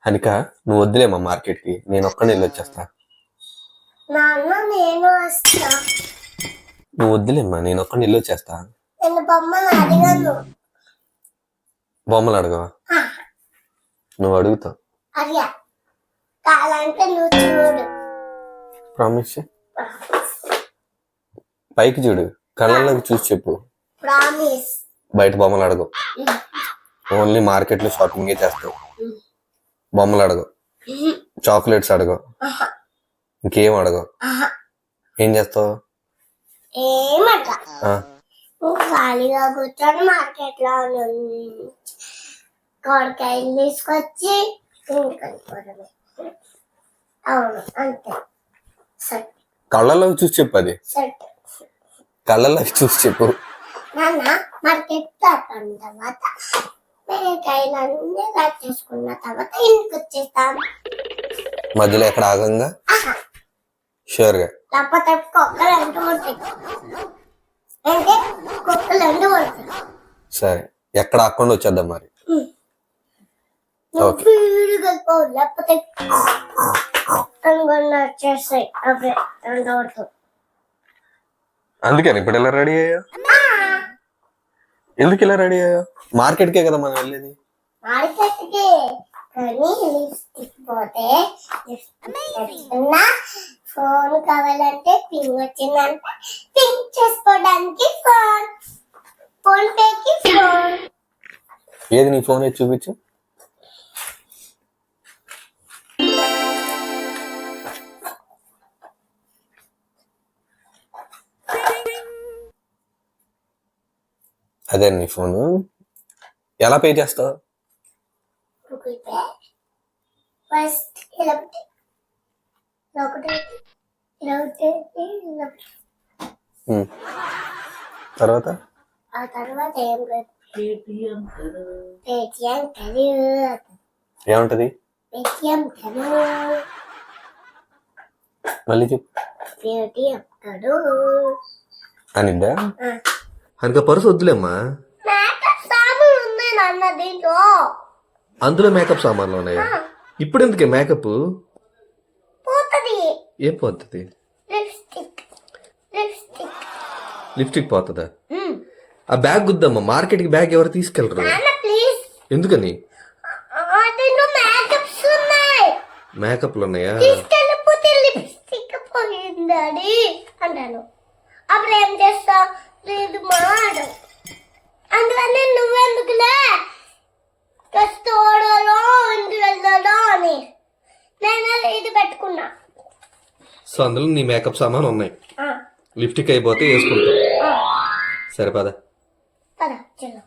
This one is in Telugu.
అనిక నువ్వు వద్దులేమ్మా మార్కెట్కి, నేను ఒక్కడిని వెళ్ళి వచ్చేస్తా. నాన్న నేను వస్తా. నువ్వు వద్దులేమ్మా, నేను ఒక్కడిని వెళ్ళి వచ్చేస్తా. నేను బొమ్మలు అడిగాను. బొమ్మలు అడగవా? నువ్వు అడుగుతావు. అడిగా కావాలంటే నువ్వు చూడు. ప్రామిస్. పైకి చూడు, కళ్ళల్లోకి చూసి చెప్పు. ప్రామిస్. బయట బొమ్మలు అడగవు, ఓన్లీ మార్కెట్లో షాపింగే చేస్తావు. బొమ్మలు అడగవు, చాక్లెట్స్ అడగవు, ఇంకేం అడగవు. ఏం చేస్తావు? ఏమట ఖాళీగా కూర్చొని మార్కెట్ లో కూరగాయలు తీసుకొచ్చి తినుకోవడమే. అవును అంతే. సెట్. కళ్ళల్లోకి చూసి చెప్పు. అది సెట్. కళ్ళల్లోకి చూసి చెప్పు. నాన్న మార్కెట్ దాటిన తర్వాత బీరకాయలన్నీ కట్ చేసుకున్న తర్వాత ఇంటికి వచ్చేస్తాం. మధ్యలో ఎక్కడ ఆగంగా? షూర్గా. లేకపోతే కుక్కలు అంటూ ఉంటాయి. అంటే కుక్కలు అంటూ ఉంటాయి. సరే, ఎక్కడ ఆకుండా వచ్చేద్దాం మరి. ఓకే. లేకపోతే వచ్చేస్తాయి. అవి రెండు వరకు. అందుకని ఇప్పుడు ఎలా రెడీ అయ్యా? ఎందుకు ఇలా రెడీ అయ్యా? మార్కెట్కే కదా మనం వెళ్ళేది. మార్కెట్కి కానీ లిప్స్టిక్ పోతే ఫోన్ కావాలంటే పింగ్ వచ్చిందంటే పింగ్ చేసుకోవడానికి ఫోన్ పేకి ఫోన్. ఏది నీ ఫోన్ ఏది చూపించు. అదే నీ ఫోను. ఎలా పే చేస్తావు? Google pay. ఫస్ట్ తర్వాత ఆ తర్వాత ఏం లేదు. పేటిఎం ఏముంటది? పేటిఎం మళ్ళీ చెప్పు. పేటిఎం అనిద్దా? అందుకే పర్సు వద్దులేమ్మా. మేకప్ సామాన్లు ఉన్నాయి నాన్న దీంట్లో. అందులో మేకప్ సామాన్లు ఉన్నాయా? ఇప్పుడు ఎందుకే మేకప్? పోతుంది. ఏం పోతుంది? లిప్స్టిక్ పోతుందా? ఆ బ్యాగ్ గుద్దమ్మా. మార్కెట్కి బ్యాగ్ ఎవరు తీసుకెళ్ళరు. ఎందుకని? మేకప్లు ఉన్నాయా? తీసుకెళ్ళిపోతే లిప్స్టిక్ పోయిందని అంటాను. అప్పుడు ఏం చేస్తా? లేదు మాడు. అందుకని నువ్వెందుకులే కష్టపడాలో ఇంటికి వెళ్తాడో అని నేను ఇది పెట్టుకున్నా. సో అందులో నీ మేకప్ సామాన్ ఉన్నాయి. లిప్స్టిక్ అయిపోతే వేసుకుంటావు. సరే పద. పద చెల్లు.